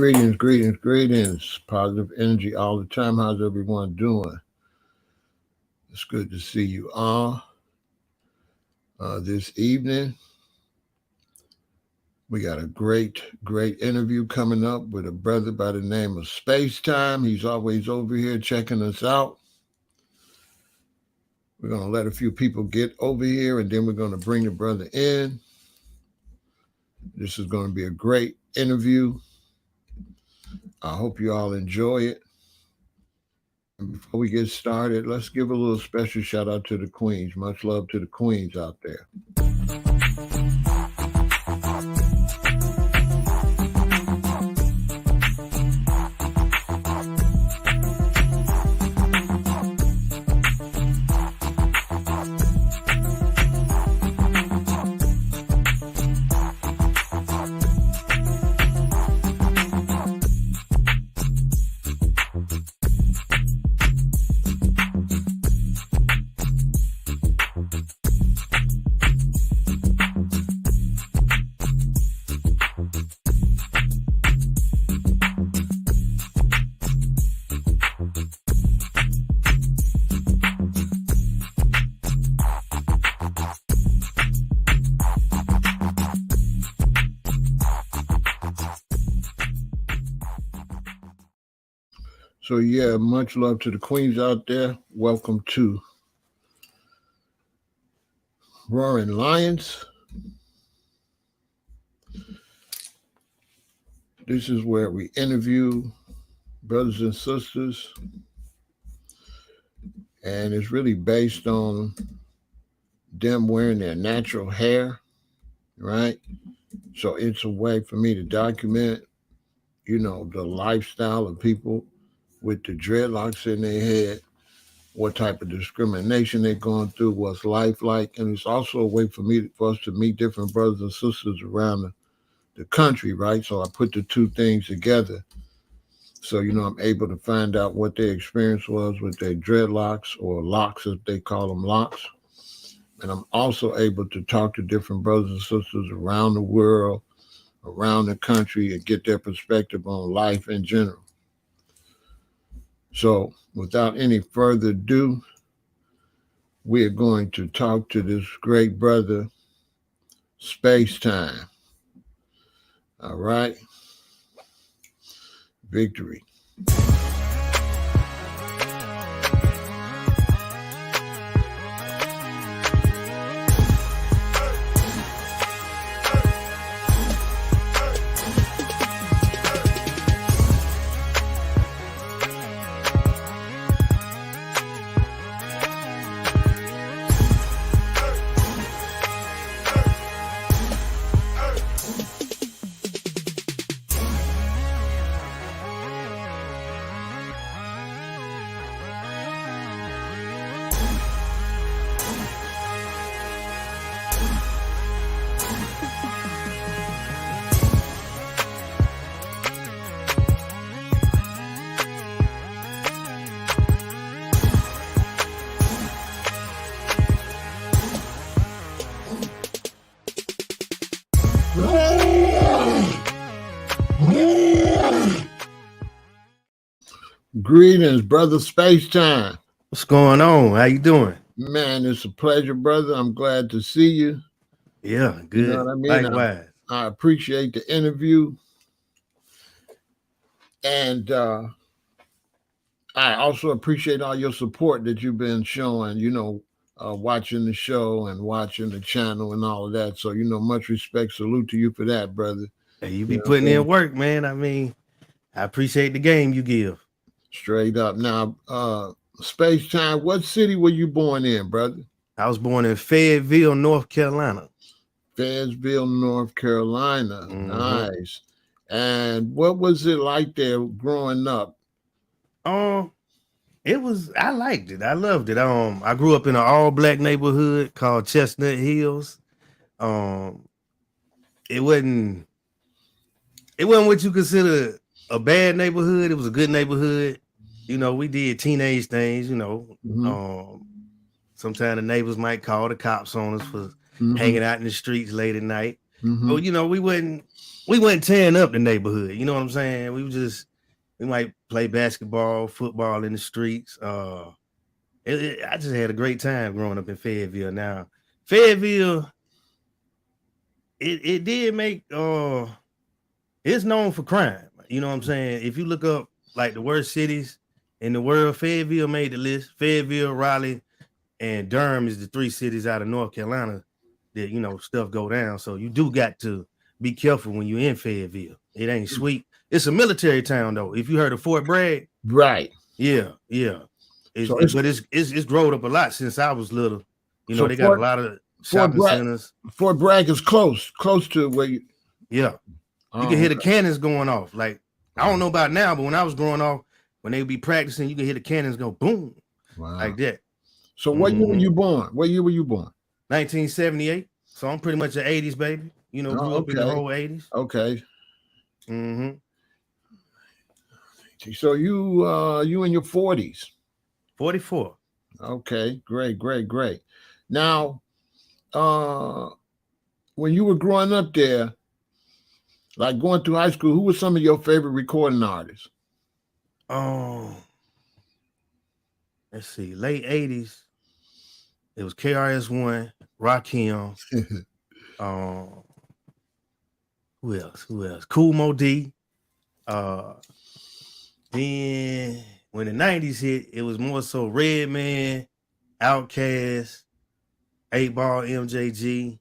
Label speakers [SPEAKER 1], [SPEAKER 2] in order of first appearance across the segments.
[SPEAKER 1] Greetings, greetings, greetings. Positive energy all the time. How's everyone doing? It's good to see you all. This evening, we got a great interview coming up with a brother by the name of Spacetime. He's always over here checking us out. We're going to let a few people get over here, and then we're going to bring the brother in. This is going to be a great interview. I hope you all enjoy it. And before we get started, let's give a little special shout out to the queens. Much love to the queens out there. So yeah, much love to the queens out there. Welcome to Roaring Lions. This is where we interview brothers and sisters, and it's really based on them wearing their natural hair, right? So it's a way for me to document, the lifestyle of people with the dreadlocks in their head, what type of discrimination they're going through, what's life like. And it's also a way for us to meet different brothers and sisters around the country, right? So I put the two things together. So, I'm able to find out what their experience was with their dreadlocks, or locks as they call them, locks. And I'm also able to talk to different brothers and sisters around the world, around the country, and get their perspective on life in general. So without any further ado, we are going to talk to this great brother, Spacetime. All right. Victory. Greetings, brother Spacetime.
[SPEAKER 2] What's going on? How you doing?
[SPEAKER 1] Man, it's a pleasure, brother. I'm glad to see you.
[SPEAKER 2] Yeah, good.
[SPEAKER 1] You know what I mean?
[SPEAKER 2] Likewise.
[SPEAKER 1] I appreciate the interview. And I also appreciate all your support that you've been showing, watching the show and watching the channel and all of that. So, much respect. Salute to you for that, brother.
[SPEAKER 2] Hey, you be putting in work, man. I mean, I appreciate the game you give.
[SPEAKER 1] Straight up. Now, Spacetime, what city were you born in, brother?
[SPEAKER 2] I was born in Fayetteville, North Carolina.
[SPEAKER 1] Fayetteville, North Carolina.
[SPEAKER 2] Mhm.
[SPEAKER 1] Nice. And what was it like there growing up?
[SPEAKER 2] I liked it. I loved it. I grew up in an all-black neighborhood called Chestnut Hills. It wasn't what you consider a bad neighborhood. It was a good neighborhood. We did teenage things, sometimes the neighbors might call the cops on us for hanging out in the streets late at night. But we wasn't we went tearing up the neighborhood. You know what I'm saying? We might play basketball, football in the streets. I just had a great time growing up in Fayetteville. Now, Fayetteville, it did make it's known for crime. You know what I'm saying? If you look up like the worst cities in the world, Fayetteville made the list. Fayetteville, Raleigh, and Durham is the 3 cities out of North Carolina that, you know, stuff go down. So you do got to be careful when you're in Fayetteville. It ain't sweet. It's a military town though. If you heard of Fort Bragg,
[SPEAKER 1] Right.
[SPEAKER 2] yeah. But it's grown up a lot since I was little. You know,
[SPEAKER 1] So
[SPEAKER 2] they got a lot of shopping centers.
[SPEAKER 1] Fort Bragg is close to where you.
[SPEAKER 2] Yeah. You can hear the cannons going off. Like, I don't know about now, but when I was growing up, when they would be practicing, you can hear the cannons go boom, like that.
[SPEAKER 1] So what year were you born? What year were you born?
[SPEAKER 2] 1978. So I'm pretty much an 80s baby. You know, grew up in the whole 80s.
[SPEAKER 1] Okay. So you in your 40s.
[SPEAKER 2] 44.
[SPEAKER 1] Okay, great. Now, when you were growing up there, like going through high school, who were some of your favorite recording artists?
[SPEAKER 2] Let's see, late 80s. It was KRS-One, Rakim. Who else? Kool Moe Dee. Then when the 90s hit, it was more so Redman, Outkast, 8-Ball, MJG.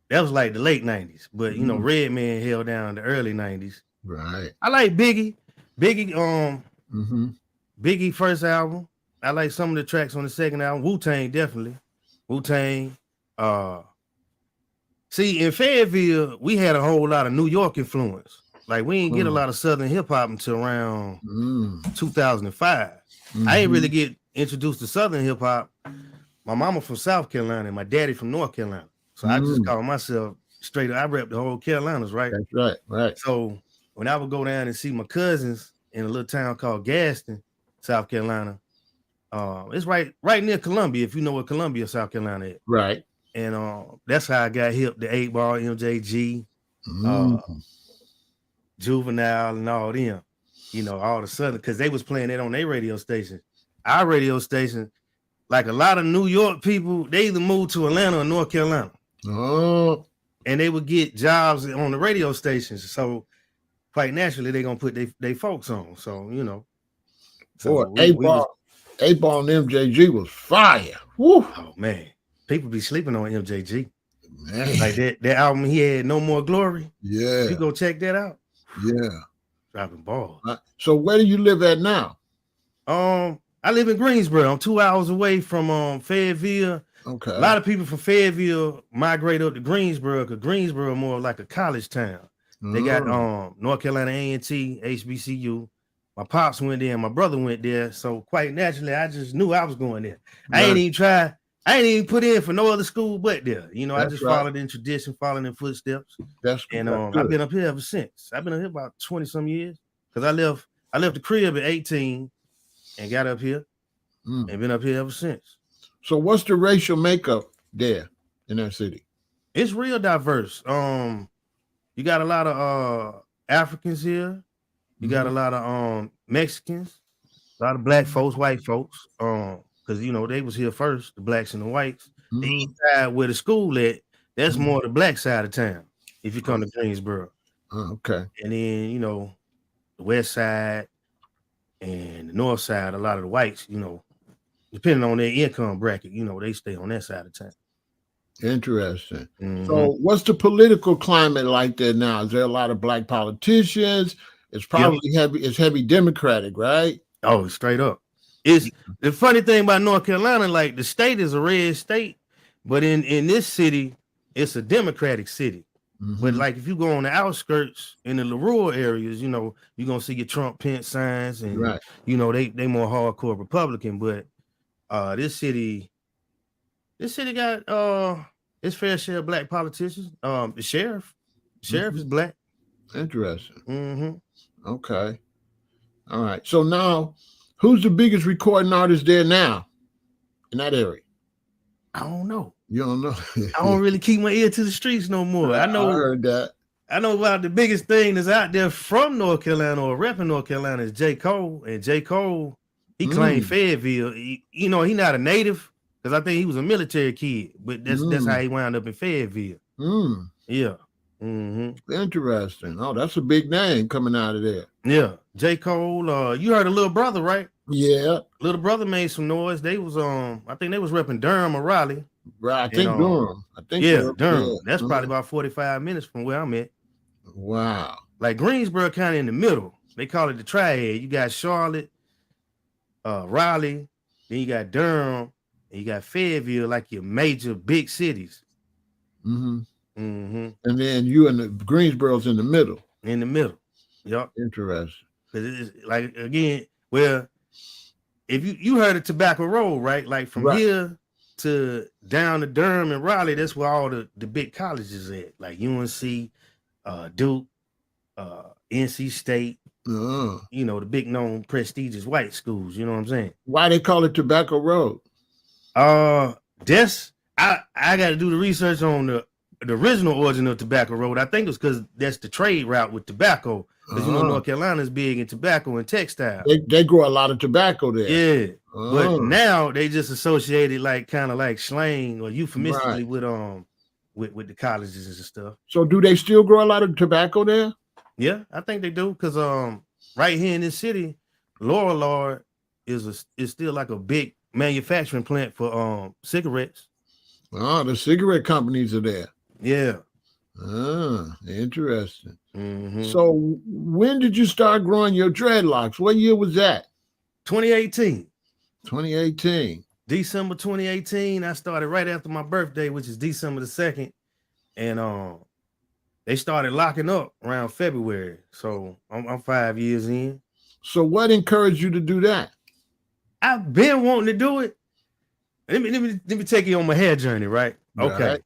[SPEAKER 2] That was like the late 90s, but you know, Redman held down the early 90s.
[SPEAKER 1] Right.
[SPEAKER 2] I like Biggie. Biggie first album. I like some of the tracks on the second album. Wu-Tang, definitely. Wu-Tang. See, in Fayetteville, we had a whole lot of New York influence. Like, we didn't get a lot of Southern hip-hop until around 2005. I ain't really get introduced to Southern hip-hop. My mama from South Carolina and my daddy from North Carolina. So I just call myself straight up. I rep the whole Carolinas, right?
[SPEAKER 1] That's right.
[SPEAKER 2] So when I would go down and see my cousins in a little town called Gaston, South Carolina, it's right near Columbia, if you know what Columbia, South Carolina is.
[SPEAKER 1] Right.
[SPEAKER 2] And that's how I got hip to 8-Ball, MJG, Juvenile, and all them. You know, all of a sudden, because they was playing that on their radio station. Our radio station, like a lot of New York people, they either moved to Atlanta or North Carolina. And they would get jobs on the radio stations. So quite naturally, they're going to put they folks on. So, you know.
[SPEAKER 1] So 8-Ball and MJG was fire. Woo.
[SPEAKER 2] Oh, man. People be sleeping on MJG. Man. Like that album, he had No More Glory.
[SPEAKER 1] Yeah.
[SPEAKER 2] You go check that out.
[SPEAKER 1] Yeah.
[SPEAKER 2] Dropping balls.
[SPEAKER 1] So where do you live at now?
[SPEAKER 2] I live in Greensboro. I'm 2 hours away from Fayetteville.
[SPEAKER 1] Okay.
[SPEAKER 2] A lot of people from Fayetteville migrate up to Greensboro because Greensboro more like a college town. They got North Carolina A&T, HBCU. My pops went there and my brother went there. So quite naturally, I just knew I was going there. Right. I ain't even put in for no other school but there. You know, I just followed in tradition, following in footsteps. And I've been up here ever since. I've been up here about 20-some years. Because I left the crib at 18 and got up here and been up here ever since.
[SPEAKER 1] So what's the racial makeup there in that city?
[SPEAKER 2] It's real diverse. You got a lot of Africans here. You got a lot of Mexicans, a lot of black folks, white folks. Because you know they was here first, the blacks and the whites. The east side where the school at, that's more the black side of town. If you come to Greensboro.
[SPEAKER 1] Okay.
[SPEAKER 2] And then you know the west side and the north side, a lot of the whites, you know, depending on their income bracket, you know, they stay on that side of town.
[SPEAKER 1] Interesting. So what's the political climate like there now? Is there a lot of black politicians? It's probably heavy Democratic, right? Oh,
[SPEAKER 2] straight up. It's the funny thing about North Carolina, like the state is a red state, but in this city, it's a Democratic city. But like if you go on the outskirts in the rural areas, you know, you're gonna see your Trump Pence signs and you know, they more hardcore Republican, but this city got its fair share of black politicians. The sheriff is black.
[SPEAKER 1] Interesting. Okay. All right. So now, who's the biggest recording artist there now in that area?
[SPEAKER 2] I don't know.
[SPEAKER 1] You don't know?
[SPEAKER 2] I don't really keep my ear to the streets no more. I know.
[SPEAKER 1] I heard that.
[SPEAKER 2] I know about the biggest thing that's out there from North Carolina or repping North Carolina is J. Cole. And J. Cole, he claimed Fayetteville. He not a native because I think he was a military kid, but that's how he wound up in Fayetteville. Yeah.
[SPEAKER 1] Interesting. Oh, that's a big name coming out of there.
[SPEAKER 2] Yeah. J. Cole, you heard of Little Brother, right?
[SPEAKER 1] Yeah.
[SPEAKER 2] Little Brother made some noise. They was I think they was repping Durham or Raleigh.
[SPEAKER 1] Right. I think Durham.
[SPEAKER 2] Durham. Yeah. That's probably about 45 minutes from where I'm at.
[SPEAKER 1] Wow.
[SPEAKER 2] Like Greensboro kind of in the middle. They call it the triad. You got Charlotte, Raleigh, then you got Durham, and you got Fayetteville, like your major big cities.
[SPEAKER 1] And then you and the Greensboro's in the middle.
[SPEAKER 2] In the middle. Yep.
[SPEAKER 1] Interesting.
[SPEAKER 2] Because it's like, again, well, if you heard of Tobacco Road, right? Like from here to down to Durham and Raleigh, that's where all the big colleges at. Like UNC, Duke, NC State, you know, the big known prestigious white schools, you know what I'm saying?
[SPEAKER 1] Why they call it Tobacco Road?
[SPEAKER 2] That's I got to do the research on the original origin of Tobacco Road. I think it's because that's the trade route with tobacco. Because you know North Carolina is big in tobacco and textile.
[SPEAKER 1] They grow a lot of tobacco there.
[SPEAKER 2] Yeah. But now they just associated like kind of like slang or euphemistically with the colleges and stuff.
[SPEAKER 1] So do they still grow a lot of tobacco there?
[SPEAKER 2] Yeah, I think they do. Because right here in this city, Lorillard is still like a big manufacturing plant for cigarettes.
[SPEAKER 1] Oh, the cigarette companies are there.
[SPEAKER 2] Yeah.
[SPEAKER 1] Interesting. So when did you start growing your dreadlocks? What year was that?
[SPEAKER 2] 2018.
[SPEAKER 1] 2018.
[SPEAKER 2] December 2018. I started right after my birthday, which is December the 2nd. And they started locking up around February. So I'm 5 years in.
[SPEAKER 1] So what encouraged you to do that?
[SPEAKER 2] I've been wanting to do it. Let me take you on my hair journey, right? Okay. Right.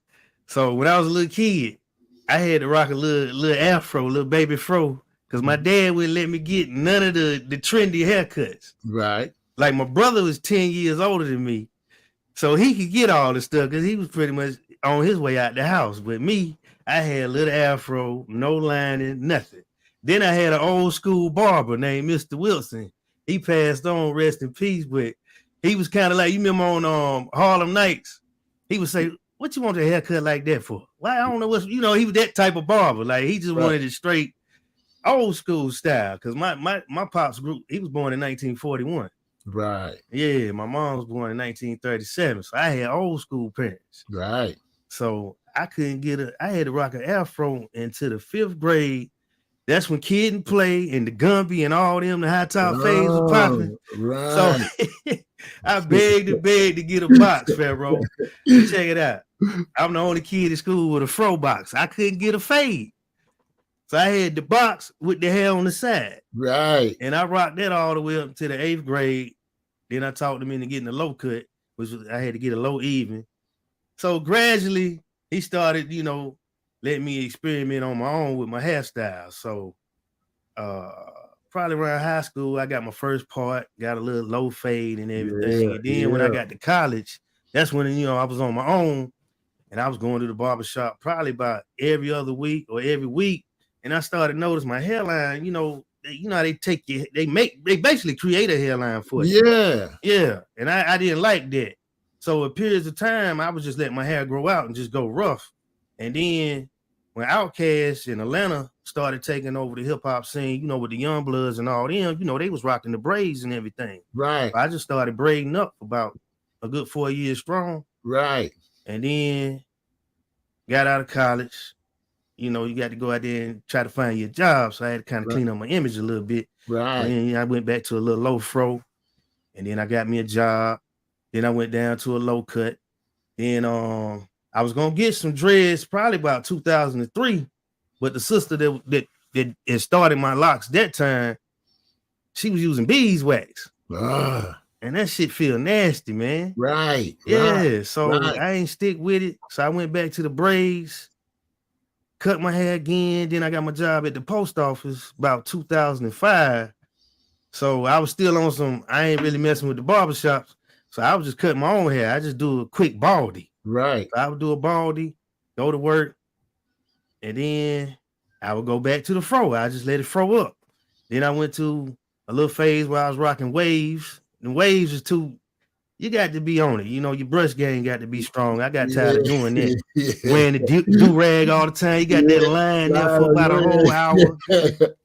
[SPEAKER 2] So when I was a little kid, I had to rock a little afro, little baby fro, because my dad wouldn't let me get none of the trendy haircuts.
[SPEAKER 1] Right.
[SPEAKER 2] Like my brother was 10 years older than me, so he could get all the stuff because he was pretty much on his way out the house. But me, I had a little afro, no lining, nothing. Then I had an old school barber named Mr. Wilson. He passed on, rest in peace, but he was kind of like, you remember on Harlem Nights, he would say, "What you want a haircut like that for?" Well, I don't know what, he was that type of barber. Like he just wanted it straight old school style. Cause my pops group, he was born in 1941.
[SPEAKER 1] Right.
[SPEAKER 2] Yeah, my mom was born in 1937. So I had old school parents.
[SPEAKER 1] Right.
[SPEAKER 2] So I I had to rock an afro into the 5th grade. That's when Kid and Play and the Gumby and all them, the high top fades was popping.
[SPEAKER 1] Right.
[SPEAKER 2] So I begged to get a box, Pharaoh. Check it out. I'm the only kid in school with a fro box. I couldn't get a fade. So I had the box with the hair on the side.
[SPEAKER 1] Right.
[SPEAKER 2] And I rocked that all the way up to the 8th grade. Then I talked him into getting a low cut, which was, I had to get a low even. So gradually he started, letting me experiment on my own with my hairstyle. So probably around high school, I got my first part, got a little low fade and everything. And then when I got to college, that's when, I was on my own and I was going to the barbershop probably about every other week or every week. And I started noticing my hairline, how they they basically create a hairline for you.
[SPEAKER 1] Yeah.
[SPEAKER 2] Yeah. And I didn't like that. So at periods of time, I was just letting my hair grow out and just go rough. And then when Outkast in Atlanta started taking over the hip hop scene, with the Young Bloods and all them, they was rocking the braids and everything.
[SPEAKER 1] Right.
[SPEAKER 2] So I just started braiding up for about a good 4 years strong.
[SPEAKER 1] Right.
[SPEAKER 2] And then got out of college. You got to go out there and try to find your job. So I had to kind of clean up my image a little bit.
[SPEAKER 1] Right.
[SPEAKER 2] And then I went back to a little low fro. And then I got me a job. Then I went down to a low cut. Then I was gonna get some dreads probably about 2003, but the sister that had started my locks that time, she was using beeswax. And that shit feel nasty, man.
[SPEAKER 1] Right.
[SPEAKER 2] Yeah.
[SPEAKER 1] Right.
[SPEAKER 2] So I ain't stick with it. So I went back to the braids, cut my hair again. Then I got my job at the post office about 2005. So I was still on some, I ain't really messing with the barbershops. So I was just cutting my own hair. I just do a quick baldy.
[SPEAKER 1] Right.
[SPEAKER 2] So I would do a baldy, go to work, and then I would go back to the fro. I just let it fro up. Then I went to a little phase where I was rocking waves. And waves is too, you got to be on it. You know, your brush game got to be strong. I got tired of doing that. Wearing the do-rag all the time. You got that line there for about a whole hour.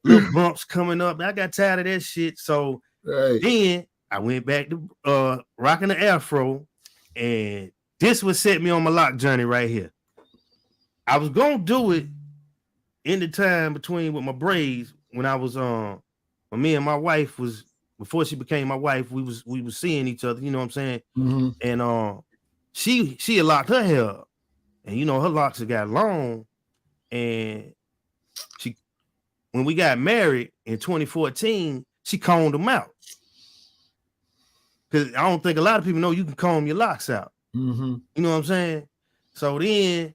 [SPEAKER 2] Little bumps coming up. I got tired of that shit. So then I went back to rocking the afro. And this would set me on my lock journey right here. I was going to do it in the time between with my braids when I was when me and my wife was, before she became my wife, we was seeing each other, you know what I'm saying?
[SPEAKER 1] Mm-hmm.
[SPEAKER 2] And she had locked her hair up, and you know her locks had got long, and she, when we got married in 2014, she combed them out. Because I don't think a lot of people know you can comb your locks out.
[SPEAKER 1] Mm-hmm.
[SPEAKER 2] You know what I'm saying? So then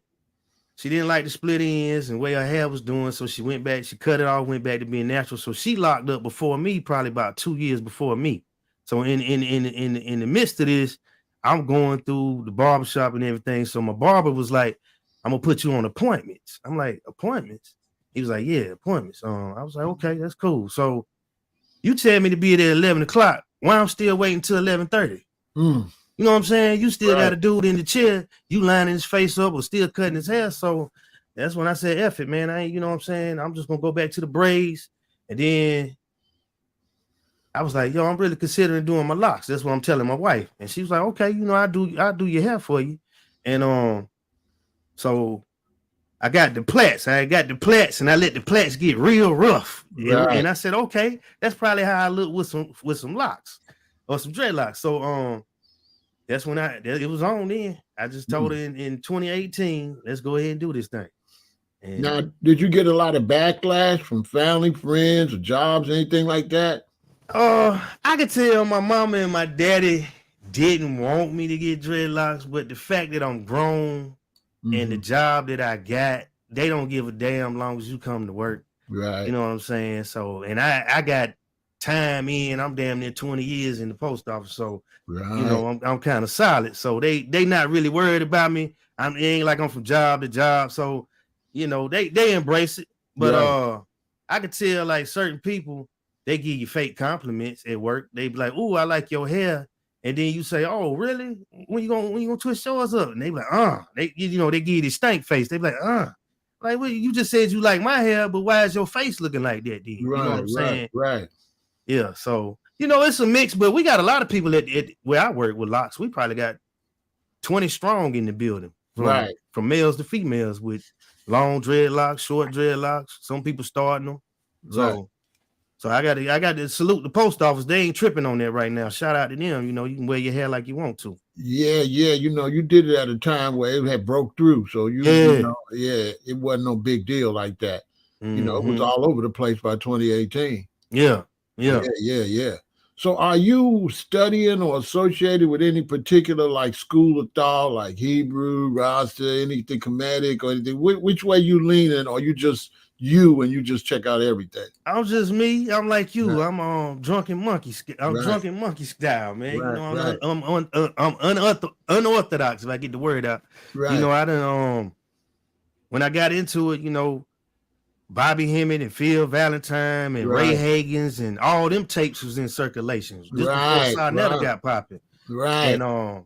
[SPEAKER 2] she didn't like the split ends and the way her hair was doing, so she went back, she cut it off, went back to being natural. So she locked up before me, probably about 2 years before me. So in the midst of this, I'm going through the barbershop and everything. So my barber was like, I'm gonna put you on appointments. I'm like, appointments? He was like, yeah, appointments. I was like, okay, that's cool. So you tell me to be there at 11 o'clock. Why I'm still waiting till 11:30? You know what I'm saying? You still got a dude in the chair, you lining his face up or still cutting his hair. So that's when I said, F it, man. I ain't, you know what I'm saying? I'm just gonna go back to the braids. And then I was like, yo, I'm really considering doing my locks. That's what I'm telling my wife. And she was like, okay, you know, I'll do your hair for you. And so I got the plaits. I got the plaits, and I let the plaits get real rough. And I said, okay, that's probably how I look with some locks or some dreadlocks. So that's when it was on then. I just told her in 2018, let's go ahead and do this thing. And
[SPEAKER 1] now, did you get a lot of backlash from family, friends, or jobs, anything like that?
[SPEAKER 2] I could tell my mama and my daddy didn't want me to get dreadlocks, but the fact that I'm grown and the job that I got, they don't give a damn long as you come to work.
[SPEAKER 1] Right.
[SPEAKER 2] You know what I'm saying? So, and I got time in. I'm damn near 20 years in the post office. So, you know, I'm kind of solid. So they not really worried about me. It ain't like I'm from job to job. So, you know, they embrace it. But I could tell like certain people, they give you fake compliments at work. They be like, "Ooh, I like your hair," and then you say, "Oh, really? When you gonna twist yours up?" And they be like, they you know they give you the stank face. They be like, like, well, you just said you like my hair, but why is your face looking like that? Then you know what I'm saying?
[SPEAKER 1] Right.
[SPEAKER 2] Yeah. So you know it's a mix, but we got a lot of people at where I work with locks. We probably got 20 strong in the building, from males to females with long dreadlocks, short dreadlocks. Some people starting them. So I got to salute the post office. They ain't tripping on that right now. Shout out to them. You know, you can wear your hair like you want to.
[SPEAKER 1] Yeah. You know, you did it at a time where it had broke through. So you know, it wasn't no big deal like that. You know, it was all over the place by 2018.
[SPEAKER 2] Yeah.
[SPEAKER 1] So are you studying or associated with any particular like school of thought, like Hebrew, Rasta, anything Kemetic or anything? Which way you leaning, or you just you and you just check out everything?
[SPEAKER 2] I'm just me. I'm like you. I'm drunken monkey. I'm drunken monkey style, man. You know, I'm unorthodox if I get the word out. You know, I done when I got into it, you know, Bobby Hemmett and Phil Valentine and Ray Hagens and all them tapes was in circulation just before Sarnetta got popping. And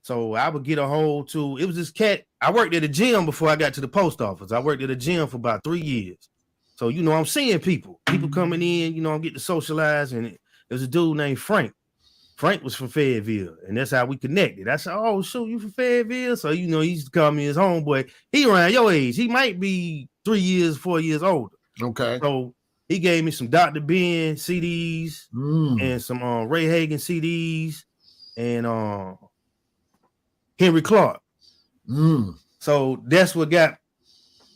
[SPEAKER 2] so I would get a hold to, it was this cat. I worked at a gym before I got to the post office. I worked at a gym for about 3 years. So, you know, I'm seeing people coming in, you know, I'm getting to socialize. And there's a dude named Frank. Frank was from Fayetteville, and that's how we connected. I said, oh, shoot, you from Fayetteville? So, you know, he used to call me his homeboy. He around your age. He might be 3 years, 4 years older.
[SPEAKER 1] Okay.
[SPEAKER 2] So he gave me some Dr. Ben CDs and some Ray Hagen CDs and Henry Clark. So that's what got,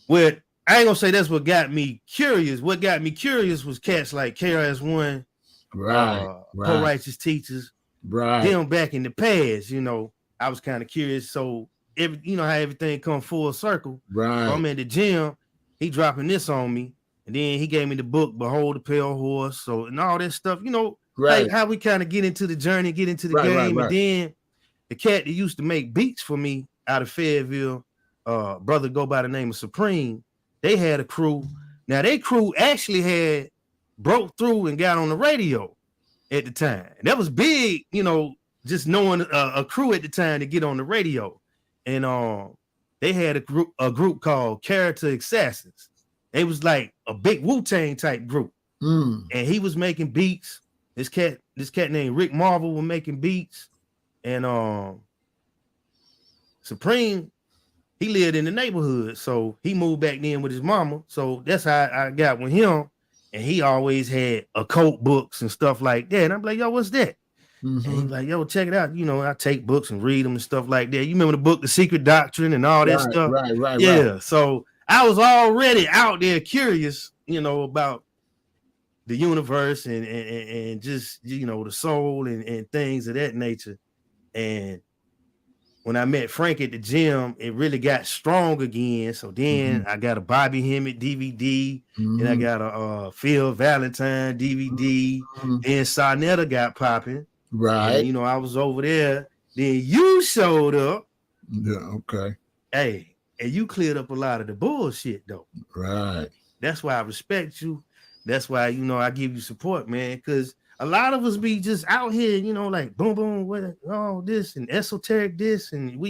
[SPEAKER 2] I ain't gonna say that's what got me curious. What got me curious was cats like KRS-One, Pro-Righteous Teachers, them back in the past, you know. I was kind of curious. So you know how everything come full circle. So I'm in the gym, he dropping this on me, and then he gave me the book Behold the Pale Horse, so and all that stuff, you know, like how we kind of get into the journey, get into the game. And then the cat that used to make beats for me out of Fayetteville, brother go by the name of Supreme, they had a crew. Now their crew actually had broke through and got on the radio at the time. That was big, you know, just knowing a crew at the time to get on the radio. And they had a group called Character Assassins. It was like a big Wu-Tang type group. And he was making beats. This cat named Rick Marvel was making beats. And Supreme, he lived in the neighborhood. So he moved back then with his mama. So that's how I got with him. And he always had occult books and stuff like that. And I'm like, yo, what's that? And he's like, yo, check it out. You know, I take books and read them and stuff like that. You remember the book, The Secret Doctrine and all that stuff?
[SPEAKER 1] Right.
[SPEAKER 2] Yeah. So I was already out there curious, you know, about the universe and just, you know, the soul and things of that nature. And when I met Frank at the gym, it really got strong again. So then I got a Bobby Hemmett DVD, and I got a Phil Valentine DVD. Then Sarnetta got popping.
[SPEAKER 1] Right.
[SPEAKER 2] And, you know, I was over there. Then you showed up.
[SPEAKER 1] Yeah, okay.
[SPEAKER 2] Hey, and you cleared up a lot of the bullshit, though.
[SPEAKER 1] Right.
[SPEAKER 2] That's why I respect you. That's why, you know, I give you support, man, because a lot of us be just out here, you know, like boom, boom, with all this and esoteric this, and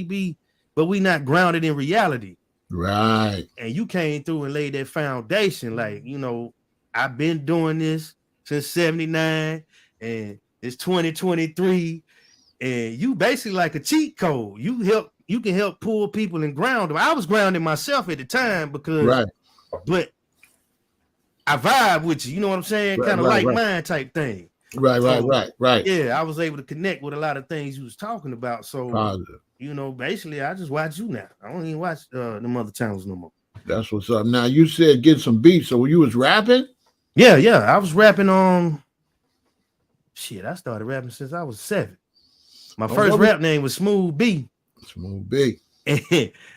[SPEAKER 2] but we not grounded in reality.
[SPEAKER 1] Right.
[SPEAKER 2] And you came through and laid that foundation. Like, you know, I've been doing this since 79 and it's 2023. And you basically like a cheat code. You can help pull people and ground them. I was grounding myself at the time because, but I vibe with you. You know what I'm saying? Kind of like mind type thing.
[SPEAKER 1] Right.
[SPEAKER 2] Yeah, I was able to connect with a lot of things you was talking about. So, you know, basically, I just watch you now. I don't even watch them other channels no more.
[SPEAKER 1] That's what's up. Now, you said get some beats. So you was rapping?
[SPEAKER 2] Yeah. I was rapping on. Shit, I started rapping since I was 7. My first rap name was Smooth B.
[SPEAKER 1] Smooth B.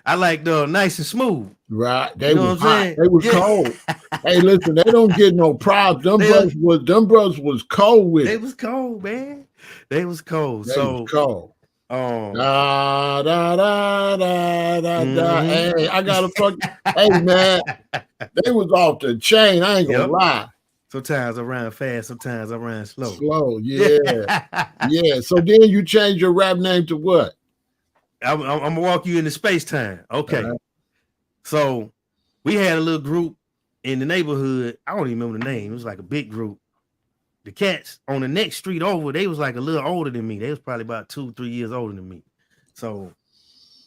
[SPEAKER 2] I like the nice and smooth.
[SPEAKER 1] Right. They was hot. They was cold. Hey, listen, they don't get no props. Them brothers was cold with it.
[SPEAKER 2] They was cold, man. They was cold.
[SPEAKER 1] They was cold. Da. Hey, I gotta hey man, they was off the chain. I ain't gonna lie.
[SPEAKER 2] Sometimes I run fast, sometimes I run
[SPEAKER 1] slow. Yeah. So then you change your rap name to what?
[SPEAKER 2] I'm gonna walk you into Spacetime. Okay. So we had a little group in the neighborhood. I don't even remember the name. It was like a big group. The cats on the next street over, they was like a little older than me. They was probably about 2-3 years older than me. So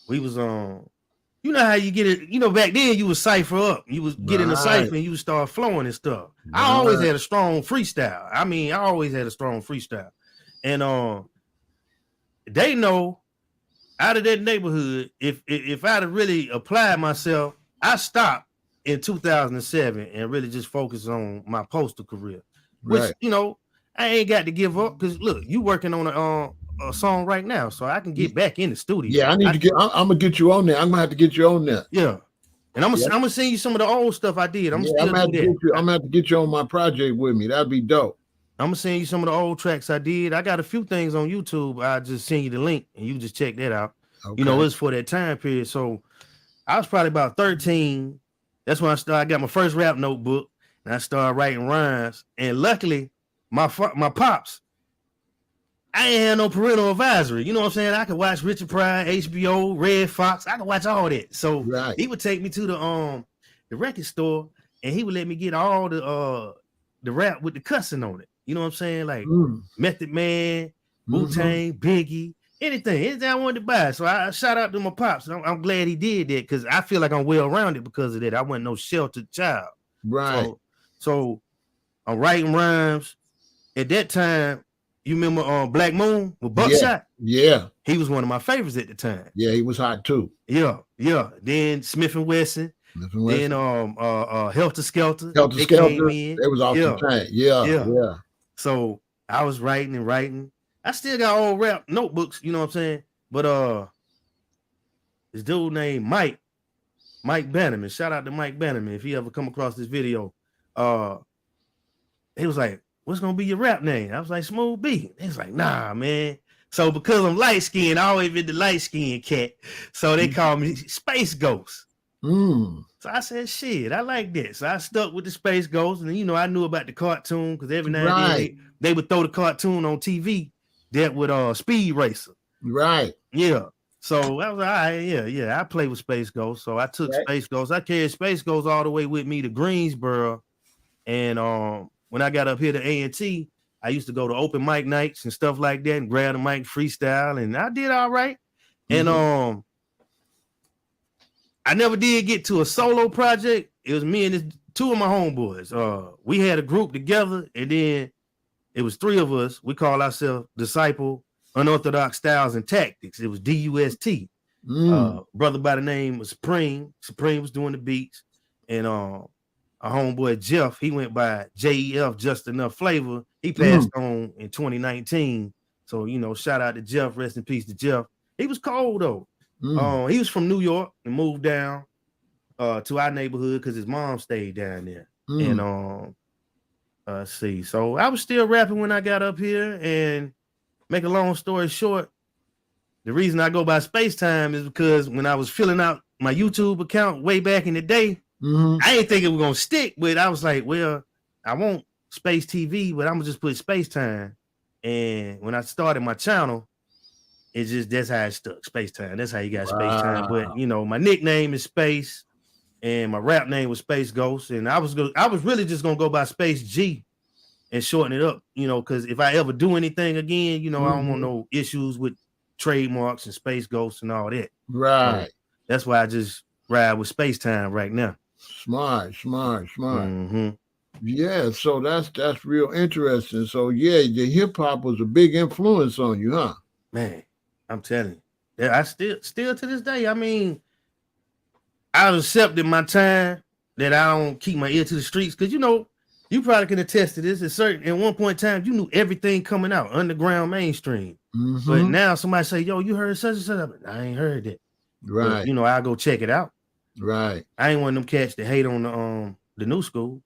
[SPEAKER 2] we was you know how you get it, you know, back then you would cipher up. You was getting a cipher and you would start flowing and stuff. I always had a strong freestyle. And they know out of that neighborhood, if I'd have really applied myself, I stopped in 2007 and really just focused on my postal career. Which, you know, I ain't got to give up because look, you working on a song right now, so I can get back in the studio.
[SPEAKER 1] Yeah, I'm gonna get you on there. I'm gonna have to get you on there.
[SPEAKER 2] Yeah. And I'm gonna send you some of the old stuff I did. I'm gonna
[SPEAKER 1] have to get you on my project with me. That'd be dope.
[SPEAKER 2] I'm gonna send you some of the old tracks I did. I got a few things on YouTube. I just send you the link and you just check that out. Okay. You know, it's for that time period. So I was probably about 13. That's when I got my first rap notebook and I started writing rhymes. And luckily, my pops, I ain't had no parental advisory. You know what I'm saying? I could watch Richard Pryor, HBO, Red Fox. I could watch all that. So he would take me to the record store and he would let me get all the rap with the cussing on it. You know what I'm saying? Like Method Man, Wu-Tang, Biggie, anything I wanted to buy. So I shout out to my pops. I'm glad he did that because I feel like I'm well-rounded because of that. I wasn't no sheltered child.
[SPEAKER 1] Right.
[SPEAKER 2] So I'm writing rhymes. At that time, you remember Black Moon with Buckshot?
[SPEAKER 1] Yeah.
[SPEAKER 2] He was one of my favorites at the time.
[SPEAKER 1] Yeah, he was hot too.
[SPEAKER 2] Yeah. Then Smith & Wesson. Then Helter Skelter.
[SPEAKER 1] They was off the chain. Yeah.
[SPEAKER 2] So I was writing and writing. I still got old rap notebooks, you know what I'm saying? But this dude named Mike Bannerman. Shout out to Mike Bannerman if he ever come across this video. He was like, what's gonna be your rap name? I was like, Smooth B. He was like, nah, man. So because I'm light skinned, I always been the light skinned cat. So they call me Space Ghost. So I said, shit, I like that. So I stuck with the Space Ghost, and I knew about the cartoon because every now and then they would throw the cartoon on TV that with Speed Racer.
[SPEAKER 1] Right.
[SPEAKER 2] Yeah. So I was like, all right, yeah. I played with Space Ghost. So I took Space Ghost. I carried Space Ghost all the way with me to Greensboro. And when I got up here to A&T, I used to go to open mic nights and stuff like that and grab the mic freestyle, and I did all right. And I never did get to a solo project. It was me and two of my homeboys. We had a group together, and then it was three of us. We call ourselves Disciple Unorthodox Styles and Tactics. It was DUST. Brother by the name was Supreme. Supreme was doing the beats, and our homeboy Jeff, he went by JEF, Just Enough Flavor. He passed on in 2019. So, shout out to Jeff. Rest in peace to Jeff. He was cold though. He was from New York and moved down to our neighborhood because his mom stayed down there. And let's see. So I was still rapping when I got up here, and make a long story short, the reason I go by Spacetime is because when I was filling out my YouTube account way back in the day, I didn't think it was gonna stick, but I was like, well, I want Space TV, but I'm gonna just put Spacetime. And when I started my channel, it's just that's how it stuck. Spacetime. That's how you got Spacetime. But my nickname is Space, and my rap name was Space Ghost. And I was really just gonna go by Space G and shorten it up, because if I ever do anything again, I don't want no issues with trademarks and Space Ghost and all that.
[SPEAKER 1] Right.
[SPEAKER 2] So that's why I just ride with Spacetime right now.
[SPEAKER 1] Smart. Yeah, so that's real interesting. So yeah, the hip hop was a big influence on you, huh?
[SPEAKER 2] Man, I'm telling you, I still to this day. I mean, I've accepted my time that I don't keep my ear to the streets because you probably can attest to this. At one point in time, you knew everything coming out underground, mainstream. But now somebody say, "Yo, you heard such and such?" I ain't heard that.
[SPEAKER 1] Right.
[SPEAKER 2] But, I go check it out.
[SPEAKER 1] Right.
[SPEAKER 2] I ain't one of them cats that hate on the new school.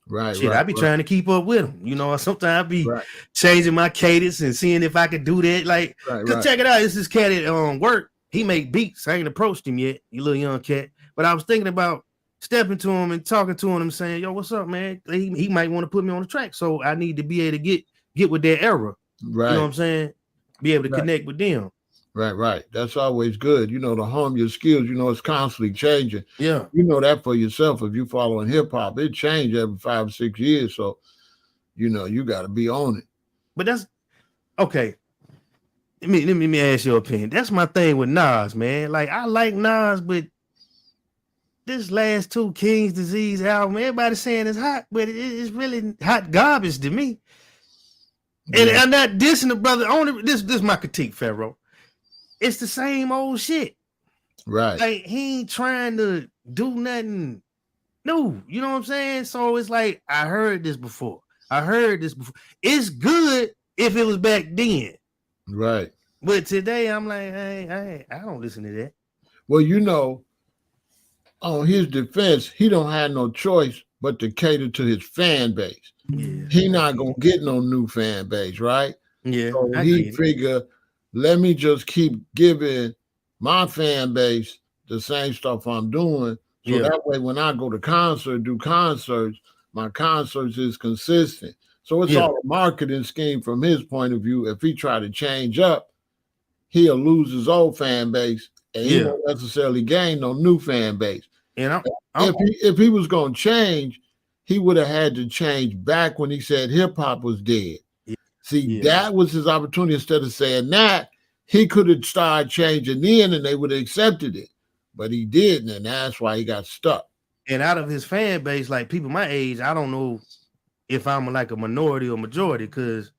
[SPEAKER 1] Right.
[SPEAKER 2] Shit, I be trying to keep up with them. Sometimes I be changing my cadence and seeing if I could do that. Like, check it out. This is cat at work. He make beats. I ain't approached him yet. You little young cat. But I was thinking about stepping to him and talking to him and saying, "Yo, what's up, man?" He might want to put me on the track. So I need to be able to get with their era.
[SPEAKER 1] Right.
[SPEAKER 2] You know what I'm saying? Be able to connect with them.
[SPEAKER 1] Right. That's always good. To hone your skills, it's constantly changing.
[SPEAKER 2] Yeah.
[SPEAKER 1] You know that for yourself. If you following hip hop, it changes every 5 or 6 years. So, you got to be on it.
[SPEAKER 2] But that's okay. Let me ask your opinion. That's my thing with Nas, man. Like, I like Nas, but this last 2 King's Disease album, everybody's saying it's hot, but it's really hot garbage to me. And I'm not dissing the brother. This is my critique, Pharaoh. It's the same old shit.
[SPEAKER 1] Right.
[SPEAKER 2] Like, he ain't trying to do nothing new. You know what I'm saying? So it's like, I heard this before. It's good if it was back then.
[SPEAKER 1] Right.
[SPEAKER 2] But today I'm like, hey, I don't listen to that.
[SPEAKER 1] Well, on his defense, he don't have no choice but to cater to his fan base.
[SPEAKER 2] Yeah.
[SPEAKER 1] He not gonna get no new fan base, right?
[SPEAKER 2] Yeah.
[SPEAKER 1] So he figure, let me just keep giving my fan base the same stuff I'm doing. So that way, when I go to do concerts, my concerts is consistent. So it's all a marketing scheme from his point of view. If he try to change up, he'll lose his old fan base, and he won't necessarily gain no new fan base.
[SPEAKER 2] And
[SPEAKER 1] if he was going to change, he would have had to change back when he said hip hop was dead. See, that was his opportunity. Instead of saying that, he could have started changing then and they would have accepted it. But he didn't, and that's why he got stuck.
[SPEAKER 2] And out of his fan base, like people my age, I don't know if I'm like a minority or majority, because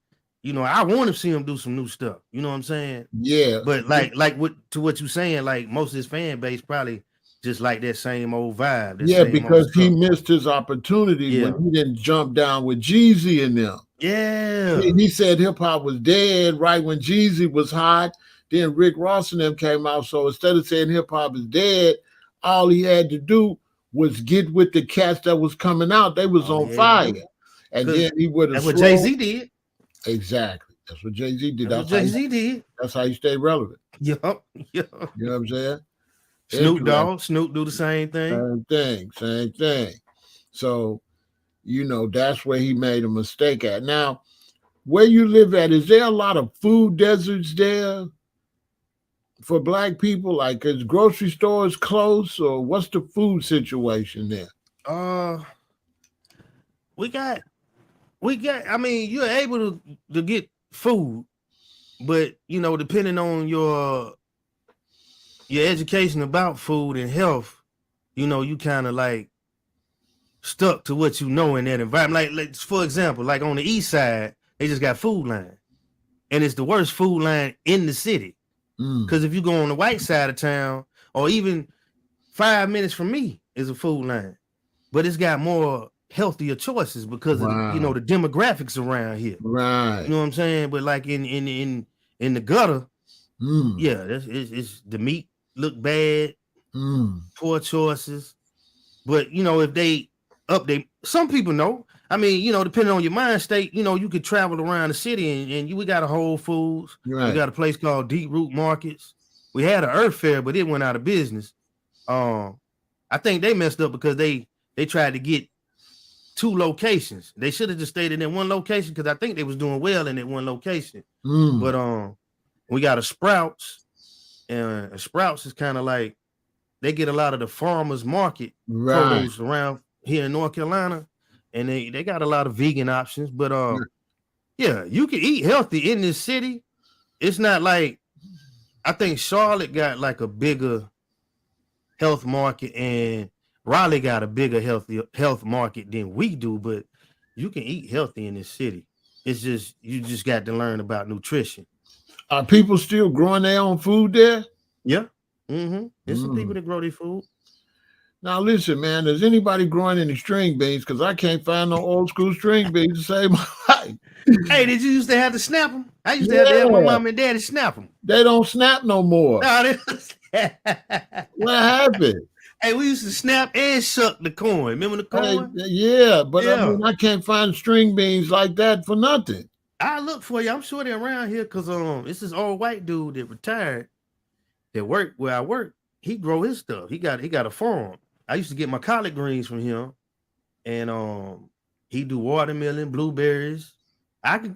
[SPEAKER 2] I want to see him do some new stuff. You know what I'm saying?
[SPEAKER 1] Yeah.
[SPEAKER 2] But like what you're saying, like most of his fan base probably just like that same old vibe.
[SPEAKER 1] Because he missed his opportunity when he didn't jump down with Jeezy and them.
[SPEAKER 2] Yeah.
[SPEAKER 1] He said hip hop was dead right when Jeezy was hot. Then Rick Ross and them came out. So instead of saying hip hop is dead, all he had to do was get with the cats that was coming out. They was on fire. And then he would have.
[SPEAKER 2] That's what Jay-Z did.
[SPEAKER 1] Exactly. That's what Jay-Z did.
[SPEAKER 2] That's what Jay-Z did.
[SPEAKER 1] That's how you stay relevant.
[SPEAKER 2] Yep.
[SPEAKER 1] You know what I'm saying?
[SPEAKER 2] Snoop do the same thing.
[SPEAKER 1] Same thing. So, that's where he made a mistake at. Now, where you live at, is there a lot of food deserts there for Black people? Like, is grocery stores close, or what's the food situation there?
[SPEAKER 2] We got. I mean, you're able to get food, but depending on your education about food and health, you kind of like stuck to what in that environment. Like for example, like on the east side, they just got Food Line, and it's the worst food line in the city. Because if you go on the white side of town, or even 5 minutes from me is a Food Line, but it's got more healthier choices because of the demographics around here.
[SPEAKER 1] Right.
[SPEAKER 2] You know what I'm saying? But like in the gutter, yeah, it's the meat look bad, poor choices. But if they update, some people know. I mean, depending on your mind state, you could travel around the city and we got a Whole Foods. Right. We got a place called Deep Root Markets. We had an Earth Fair, but it went out of business. I think they messed up because they tried to get 2 locations. They should have just stayed in that one location because I think they was doing well in that one location. But we got a Sprouts, and a Sprouts is kind of like they get a lot of the farmers market produce around here in North Carolina, and they got a lot of vegan options. But yeah, you can eat healthy in this city. It's not like, I think Charlotte got like a bigger health market, and Raleigh got a bigger health market than we do, but you can eat healthy in this city. It's just, you just got to learn about nutrition.
[SPEAKER 1] Are people still growing their own food there?
[SPEAKER 2] Yeah. There's some people that grow their food.
[SPEAKER 1] Now listen, man, is anybody growing any string beans? Because I can't find no old school string beans to save my life.
[SPEAKER 2] Hey, did you used to have to snap them? I used to have to have my mom and daddy snap them.
[SPEAKER 1] They don't snap no more.
[SPEAKER 2] No,
[SPEAKER 1] what happened?
[SPEAKER 2] Hey, we used to snap and shuck the corn. Remember the corn?
[SPEAKER 1] Yeah, but I mean, I can't find string beans like that for nothing.
[SPEAKER 2] I look for you. I'm sure they're around here because it's this old white dude that retired that worked where I work. He grow his stuff. He got a farm. I used to get my collard greens from him, and he do watermelon, blueberries. I can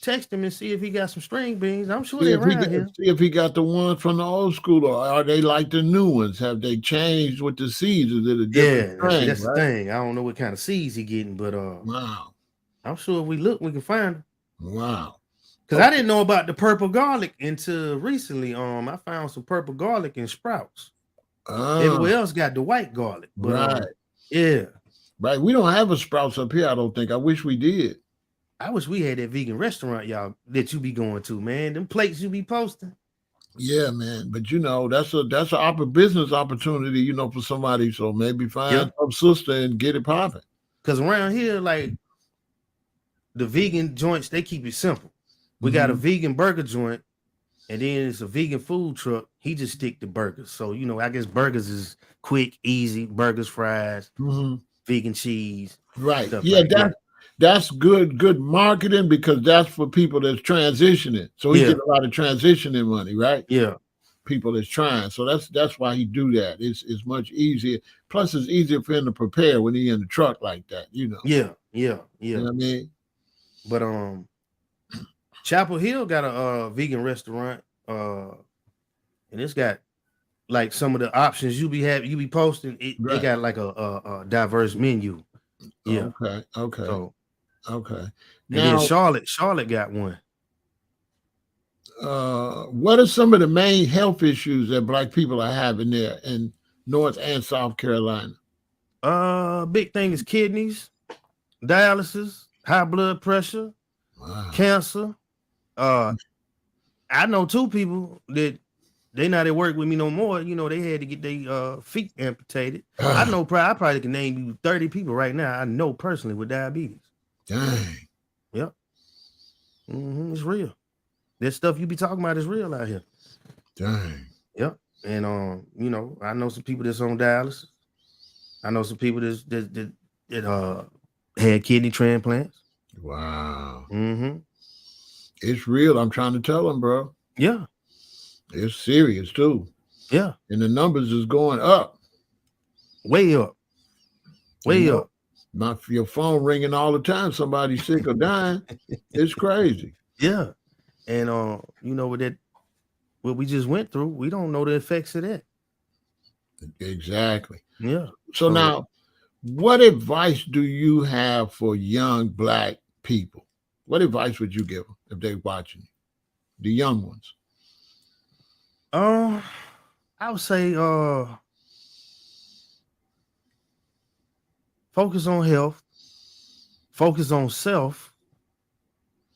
[SPEAKER 2] text him and see if he got some string beans. I'm sure they're around here.
[SPEAKER 1] See if he got the ones from the old school, or are they like the new ones? Have they changed with the seeds? Is it a different strain?
[SPEAKER 2] That's the thing. I don't know what kind of seeds he getting, but
[SPEAKER 1] wow.
[SPEAKER 2] I'm sure if we look, we can find them.
[SPEAKER 1] Wow.
[SPEAKER 2] Because I didn't know about the purple garlic until recently. I found some purple garlic in Sprouts. Everywhere else got the white garlic. But,
[SPEAKER 1] right.
[SPEAKER 2] Yeah.
[SPEAKER 1] Right. We don't have a Sprouts up here, I don't think. I wish we did.
[SPEAKER 2] I wish we had that vegan restaurant, y'all, that you be going to, man. Them plates you be posting.
[SPEAKER 1] Yeah, man. But that's a business opportunity, for somebody. So maybe find some sister and get it popping.
[SPEAKER 2] Because around here, like the vegan joints, they keep it simple. We got a vegan burger joint, and then it's a vegan food truck. He just stick to burgers. So, I guess burgers is quick, easy, burgers, fries, vegan cheese.
[SPEAKER 1] Right. Yeah, that's good marketing, because that's for people that's transitioning. So he get a lot of transitioning money, right?
[SPEAKER 2] Yeah.
[SPEAKER 1] People that's trying. So that's why he do that. It's much easier. Plus, it's easier for him to prepare when he in the truck like that,
[SPEAKER 2] Yeah.
[SPEAKER 1] You know what I mean?
[SPEAKER 2] But Chapel Hill got a vegan restaurant, and it's got like some of the options you be posting. They got like a diverse menu. Yeah.
[SPEAKER 1] Okay. So, okay.
[SPEAKER 2] And now, then Charlotte got one.
[SPEAKER 1] What are some of the main health issues that Black people are having there in North and South Carolina?
[SPEAKER 2] Big thing is kidneys, dialysis, high blood pressure, cancer. I know 2 people that they not at work with me no more. They had to get their feet amputated. I know I probably can name you 30 people right now I know personally with diabetes.
[SPEAKER 1] Dang.
[SPEAKER 2] Yep. It's real. That stuff you be talking about is real out here.
[SPEAKER 1] Dang.
[SPEAKER 2] Yep. And I know some people that's on dialysis. I know some people that had kidney transplants.
[SPEAKER 1] Wow. It's real. I'm trying to tell them, bro.
[SPEAKER 2] Yeah.
[SPEAKER 1] It's serious too.
[SPEAKER 2] Yeah.
[SPEAKER 1] And the numbers is going up.
[SPEAKER 2] Way up. Way up.
[SPEAKER 1] Your phone ringing all the time. Somebody's sick or dying. It's crazy.
[SPEAKER 2] Yeah. And what we just went through, we don't know the effects of that.
[SPEAKER 1] Exactly.
[SPEAKER 2] Yeah.
[SPEAKER 1] So now, what advice do you have for young Black people? What advice would you give them if they're watching? The young ones.
[SPEAKER 2] I would say focus on health, focus on self,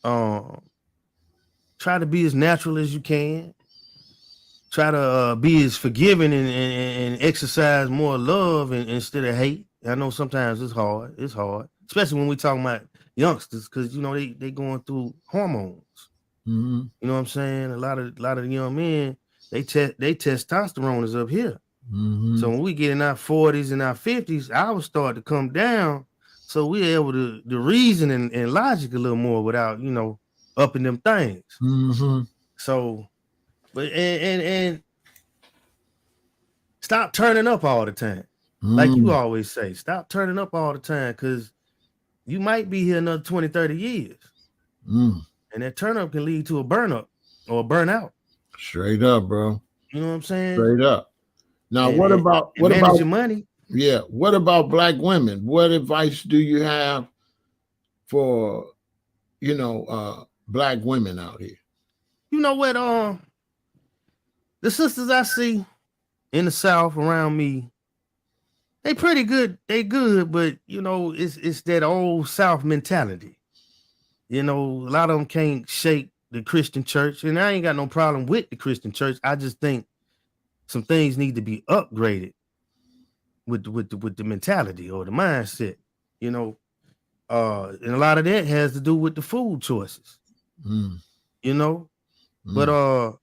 [SPEAKER 2] try to be as natural as you can, try to be as forgiving and exercise more love instead of hate. I know sometimes it's hard, especially when we talking about youngsters, because they going through hormones.
[SPEAKER 1] Mm-hmm.
[SPEAKER 2] You know what I'm saying? A lot of the young men, they testosterone is up here.
[SPEAKER 1] Mm-hmm.
[SPEAKER 2] So when we get in our 40s and our 50s, ours start to come down. So we're able to reason and logic a little more without, upping them things.
[SPEAKER 1] Mm-hmm.
[SPEAKER 2] So, but and stop turning up all the time. Like you always say, stop turning up all the time, because you might be here another 20, 30 years. And that turn up can lead to a burn up or a burnout.
[SPEAKER 1] Straight up, bro.
[SPEAKER 2] You know what I'm saying?
[SPEAKER 1] Straight up. Now, what about
[SPEAKER 2] your money?
[SPEAKER 1] Yeah. What about Black women? What advice do you have for Black women out here?
[SPEAKER 2] You know what? The sisters I see in the South around me, they pretty good. They good, but it's that old South mentality. A lot of them can't shake the Christian church, and I ain't got no problem with the Christian church. I just think some things need to be upgraded with the mentality or the mindset. And a lot of that has to do with the food choices. But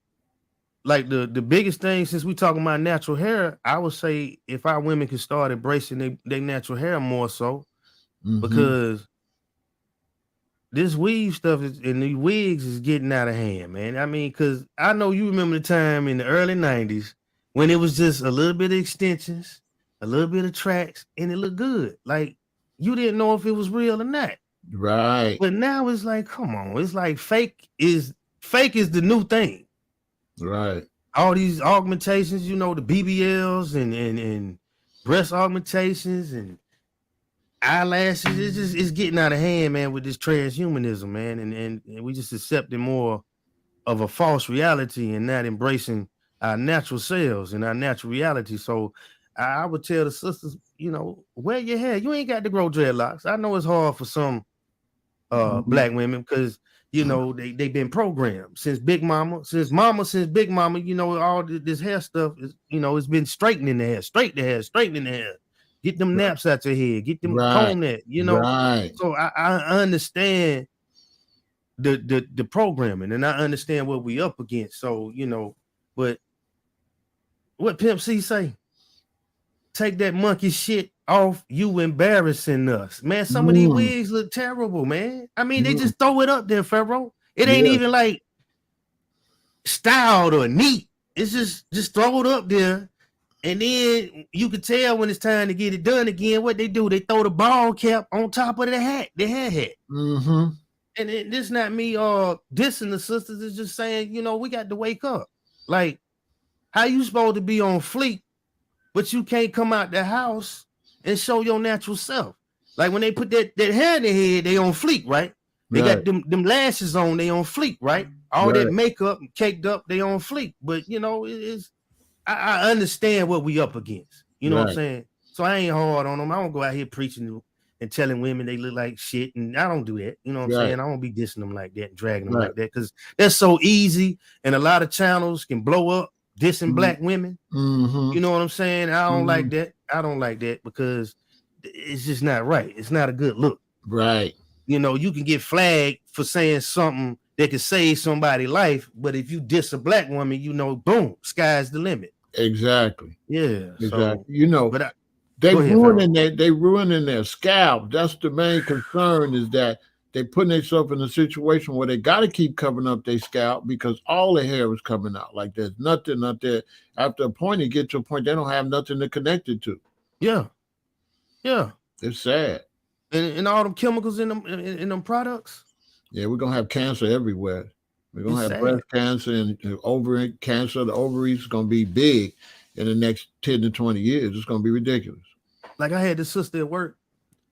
[SPEAKER 2] like the biggest thing, since we talking about natural hair, I would say if our women could start embracing their natural hair more so, because this weave stuff and the wigs is getting out of hand, man. I mean, because I know you remember the time in the early 90s when it was just a little bit of extensions, a little bit of tracks, and it looked good. Like, you didn't know if it was real or not.
[SPEAKER 1] Right.
[SPEAKER 2] But now it's like, come on. It's like fake is the new thing.
[SPEAKER 1] Right.
[SPEAKER 2] All these augmentations, the BBLs and breast augmentations and eyelashes, it's getting out of hand, man, with this transhumanism, man, and we just accepting more of a false reality and not embracing our natural selves and our natural reality. So I would tell the sisters, wear your hair. You ain't got to grow dreadlocks. I know it's hard for some Black women because they've been programmed since Big Mama, since Big Mama. All this hair stuff is, it's been straightening the hair, straightening the hair. Get them naps out your head. Get them comb that,
[SPEAKER 1] Right.
[SPEAKER 2] So I understand the programming, and I understand what we up against. So but what Pimp C say? Take that monkey shit off. You embarrassing us, man. Some of these wigs look terrible, man. I mean, they just throw it up there, Pharaoh. It ain't even like styled or neat. It's just throw it up there. And then you can tell when it's time to get it done again. What they do, they throw the ball cap on top of the hat, the hair hat. And this not me dissing the sisters. It's just saying, we got to wake up. Like, how you supposed to be on fleek, but you can't come out the house and show your natural self? Like when they put that hair in their head, they on fleek, right? They got them lashes on, they on fleek, right? All that makeup caked up, they on fleek. But I understand what we up against. You know what I'm saying? So I ain't hard on them. I don't go out here preaching and telling women they look like shit, and I don't do that. You know what I'm saying? I won't be dissing them like that and dragging them like that, because that's so easy, and a lot of channels can blow up dissing Black women. You know what I'm saying? I don't like that. I don't like that because it's just not right. It's not a good look.
[SPEAKER 1] Right.
[SPEAKER 2] You can get flagged for saying something that could save somebody's life, but if you diss a Black woman, boom, sky's the limit.
[SPEAKER 1] Exactly.
[SPEAKER 2] Yeah.
[SPEAKER 1] Exactly.
[SPEAKER 2] But
[SPEAKER 1] they ruining their scalp. That's the main concern, is that they putting themselves in a situation where they got to keep covering up their scalp because all the hair is coming out. Like there's nothing up there. After a point, they get to a point they don't have nothing to connect it to.
[SPEAKER 2] Yeah, yeah.
[SPEAKER 1] It's sad.
[SPEAKER 2] And all them chemicals in them products.
[SPEAKER 1] Yeah, we're gonna have cancer everywhere. We're gonna
[SPEAKER 2] It's
[SPEAKER 1] have
[SPEAKER 2] sad.
[SPEAKER 1] breast cancer and ovary cancer. The ovaries is gonna be big in the next 10 to 20 years. It's gonna be ridiculous.
[SPEAKER 2] Like I had this sister at work,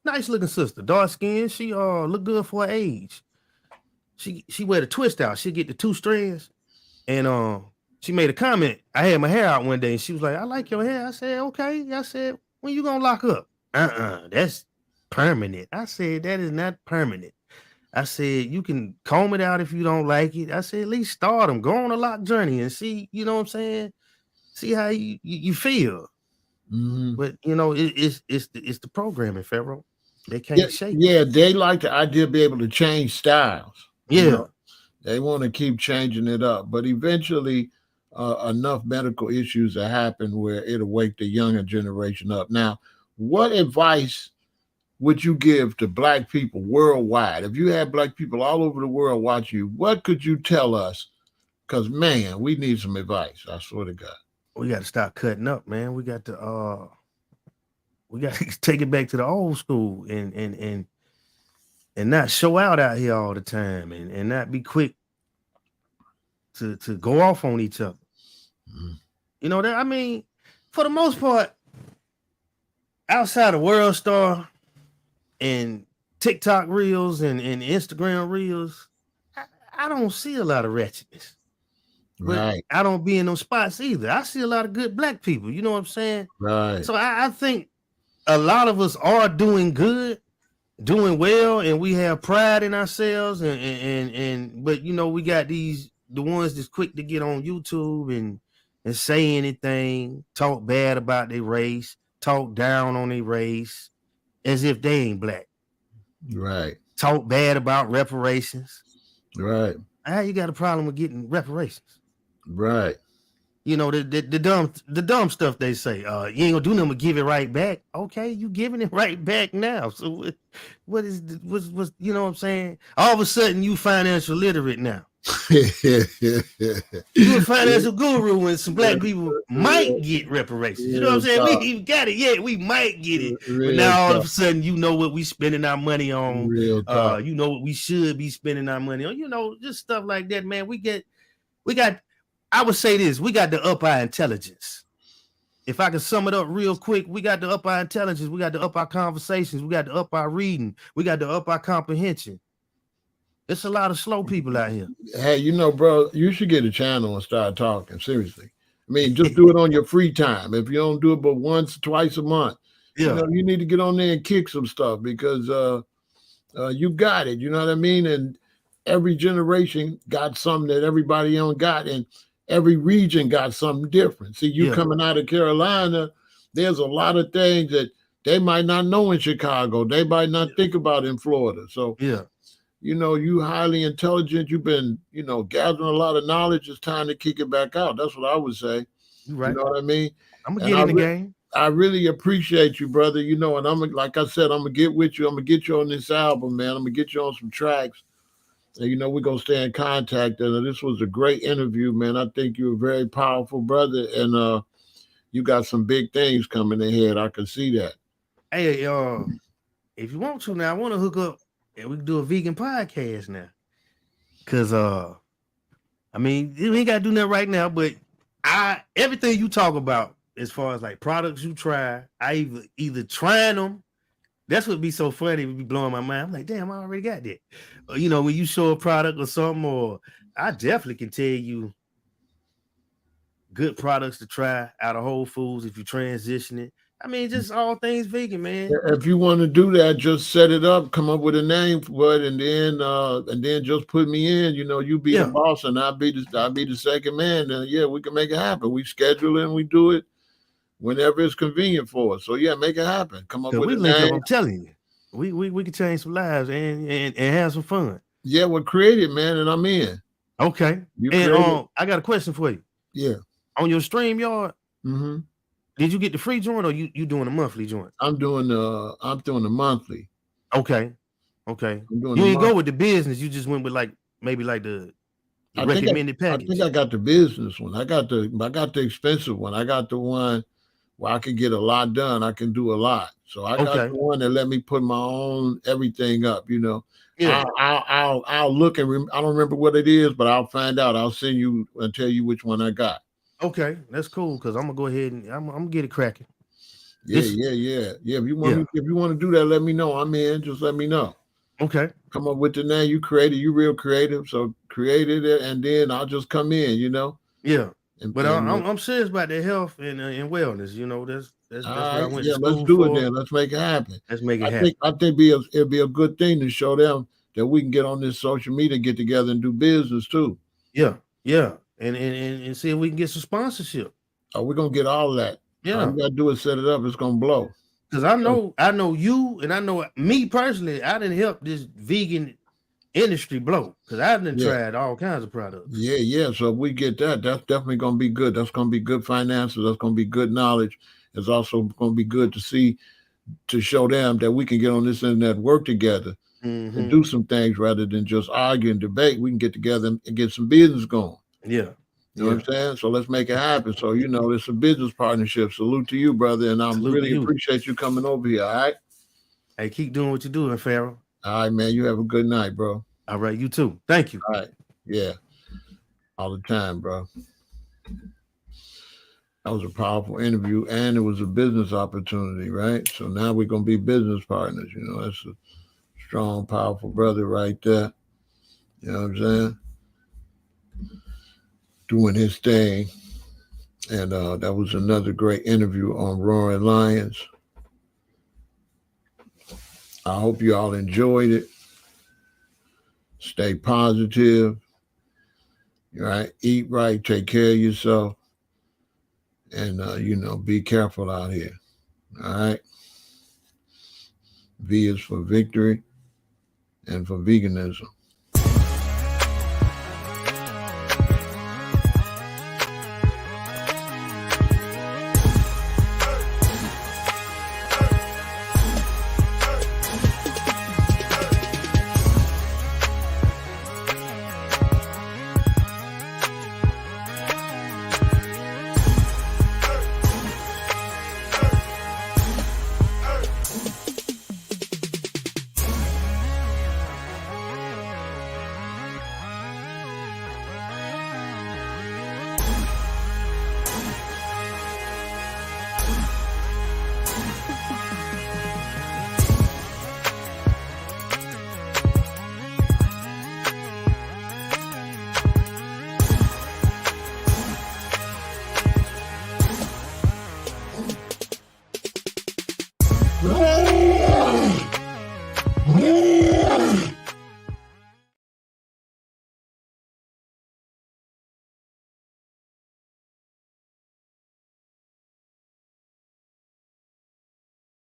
[SPEAKER 2] nice looking sister, dark skin. She look good for her age. She wear the twist out. She get the 2 strands, and she made a comment. I had my hair out one day, and she was like, "I like your hair." I said, "Okay." I said, "When you gonna lock up?" That's permanent. I said, "That is not permanent." I said, "You can comb it out if you don't like it." I said, "At least start them. Go on a lock journey and see, you know what I'm saying? See how you feel."
[SPEAKER 1] Mm-hmm.
[SPEAKER 2] But it's the programming, Pharaoh. They can't shake.
[SPEAKER 1] Yeah, they like the idea of being able to change styles.
[SPEAKER 2] Yeah.
[SPEAKER 1] You know, they want to keep changing it up, but eventually enough medical issues will happen where it'll wake the younger generation up. Now, what advice would you give to Black people worldwide? If you had Black people all over the world watch you, what could you tell us? Because, man, we need some advice. I swear to God.
[SPEAKER 2] We got to stop cutting up, man. We got to take it back to the old school and not show out here all the time and not be quick to go off on each other. Mm-hmm. You know that, I mean, for the most part, outside of World Star and TikTok reels and Instagram reels, I don't see a lot of wretchedness. But
[SPEAKER 1] right.
[SPEAKER 2] I don't be in those spots either. I see a lot of good Black people. You know what I'm saying?
[SPEAKER 1] Right.
[SPEAKER 2] So I think a lot of us are doing good, doing well, and we have pride in ourselves. But we got the ones that's quick to get on YouTube and say anything, talk bad about their race, talk down on their race, as if they ain't Black.
[SPEAKER 1] Right.
[SPEAKER 2] Talk bad about reparations.
[SPEAKER 1] Right.
[SPEAKER 2] How you got a problem with getting reparations?
[SPEAKER 1] Right.
[SPEAKER 2] The dumb stuff they say. You ain't gonna do nothing but give it right back. Okay, you giving it right back now. So what's you know what I'm saying? All of a sudden you financial literate now. You a financial guru and some Black people might get reparations. You know what I'm saying? We even got it yet. We might get it. But now all of a sudden you know what we spending our money on. You know what we should be spending our money on. Just stuff like that, man. We got I would say this, we got the up our intelligence. If I can sum it up real quick, we got the up our intelligence, we got the up our conversations, we got the up our reading, we got the up our comprehension. It's a lot of slow people out here.
[SPEAKER 1] Hey, bro, you should get a channel and start talking, seriously. I mean, just do it on your free time. If you don't do it but once or twice a month, you need to get on there and kick some stuff because you got it, you know what I mean? And every generation got something that everybody else got, and every region got something different. See, you coming out of Carolina, there's a lot of things that they might not know in Chicago. They might not think about in Florida. So, you highly intelligent. You've been, gathering a lot of knowledge. It's time to kick it back out. That's what I would say.
[SPEAKER 2] Right.
[SPEAKER 1] You know what I mean?
[SPEAKER 2] I'm going to get in the game.
[SPEAKER 1] I really appreciate you, brother. And like I said, I'm going to get with you. I'm going to get you on this album, man. I'm going to get you on some tracks. And, we're going to stay in contact. And this was a great interview, man. I think you're a very powerful brother. And you got some big things coming ahead. I can see that.
[SPEAKER 2] Hey, if you want to now, I want to hook up and we can do a vegan podcast now. Because, I mean, we ain't got to do that right now. But everything you talk about as far as like products you try, I either trying them. That's what be so funny. It would be blowing my mind. I'm like, damn, I already got that. Or, when you show a product or something, or I definitely can tell you good products to try out of Whole Foods if you transition it. I mean, just all things vegan, man.
[SPEAKER 1] If you want to do that, just set it up, come up with a name for it, and then just put me in. You be the boss, and I'll be the second man. And we can make it happen. We schedule it and we do it whenever it's convenient for us. So make it happen. Come up with a name.
[SPEAKER 2] I'm telling you, we can change some lives and have some fun.
[SPEAKER 1] Yeah, well, create it, man, and I'm in.
[SPEAKER 2] Okay. And I got a question for you.
[SPEAKER 1] Yeah.
[SPEAKER 2] On your StreamYard,
[SPEAKER 1] mm-hmm.
[SPEAKER 2] Did you get the free joint or you doing a monthly joint?
[SPEAKER 1] I'm doing the monthly.
[SPEAKER 2] Okay. Okay.
[SPEAKER 1] I'm doing
[SPEAKER 2] You
[SPEAKER 1] the
[SPEAKER 2] didn't go
[SPEAKER 1] market.
[SPEAKER 2] with the business. You just went with like maybe like the
[SPEAKER 1] I think
[SPEAKER 2] recommended
[SPEAKER 1] I think
[SPEAKER 2] package.
[SPEAKER 1] I got the business one. I got the expensive one. I got the one where I can get a lot done. I can do a lot. So I got
[SPEAKER 2] Okay.
[SPEAKER 1] the one that let me put my own everything up. You know,
[SPEAKER 2] Yeah.
[SPEAKER 1] I'll look and I don't remember what it is, but I'll find out. I'll send you and tell you which one I got.
[SPEAKER 2] Okay. That's cool because I'm gonna go ahead and I'm gonna get it cracking.
[SPEAKER 1] Yeah,
[SPEAKER 2] This.
[SPEAKER 1] yeah, yeah, yeah.
[SPEAKER 2] Yeah.
[SPEAKER 1] If you want to do that, let me know. I'm in. Just let me know.
[SPEAKER 2] Okay.
[SPEAKER 1] Come up with the name you created. You real creative, so created it, and then I'll just come in. You know,
[SPEAKER 2] Yeah. But
[SPEAKER 1] and
[SPEAKER 2] I'm serious about their health and wellness. You know, that's what
[SPEAKER 1] all
[SPEAKER 2] I
[SPEAKER 1] right,
[SPEAKER 2] went to
[SPEAKER 1] yeah, let's
[SPEAKER 2] school
[SPEAKER 1] do it
[SPEAKER 2] for.
[SPEAKER 1] then. Let's make it happen.
[SPEAKER 2] Let's make it happen.
[SPEAKER 1] I think it'll be a good thing to show them that we can get on this social media, get together, and do business too.
[SPEAKER 2] Yeah. Yeah. And see if we can get some sponsorship.
[SPEAKER 1] Oh, we're gonna get all that. All
[SPEAKER 2] Yeah.
[SPEAKER 1] you gotta do is set it up. It's gonna blow.
[SPEAKER 2] Because I know you and I know me personally, I didn't help this vegan industry blow because I done
[SPEAKER 1] Yeah,
[SPEAKER 2] tried all kinds of products.
[SPEAKER 1] yeah, yeah. So if we get that, that's definitely gonna be good. That's gonna be good finances. That's gonna be good knowledge. It's also gonna be good to see to show them that we can get on this internet, work together, and
[SPEAKER 2] Mm-hmm.
[SPEAKER 1] do some things rather than just argue and debate. We can get together and get some business going.
[SPEAKER 2] Yeah.
[SPEAKER 1] You know what
[SPEAKER 2] Yeah.
[SPEAKER 1] I'm saying? So let's make it happen. So, you know, it's a business partnership. Salute to you, brother. And I
[SPEAKER 2] Salute to
[SPEAKER 1] really
[SPEAKER 2] you.
[SPEAKER 1] appreciate you coming over here. All right.
[SPEAKER 2] Hey, keep doing what you're doing, Pharaoh.
[SPEAKER 1] All right, man. You have a good night, bro.
[SPEAKER 2] All right, you too. Thank you.
[SPEAKER 1] All right. Yeah. All the time, bro. That was a powerful interview and it was a business opportunity, right? So now we're going to be business partners. You know, that's a strong, powerful brother right there. You know what I'm saying? Doing his thing. And that was another great interview on Roaring Lions. I hope you all enjoyed it. Stay positive, right? Eat right, take care of yourself, and you know, be careful out here. All right. V is for victory and for veganism.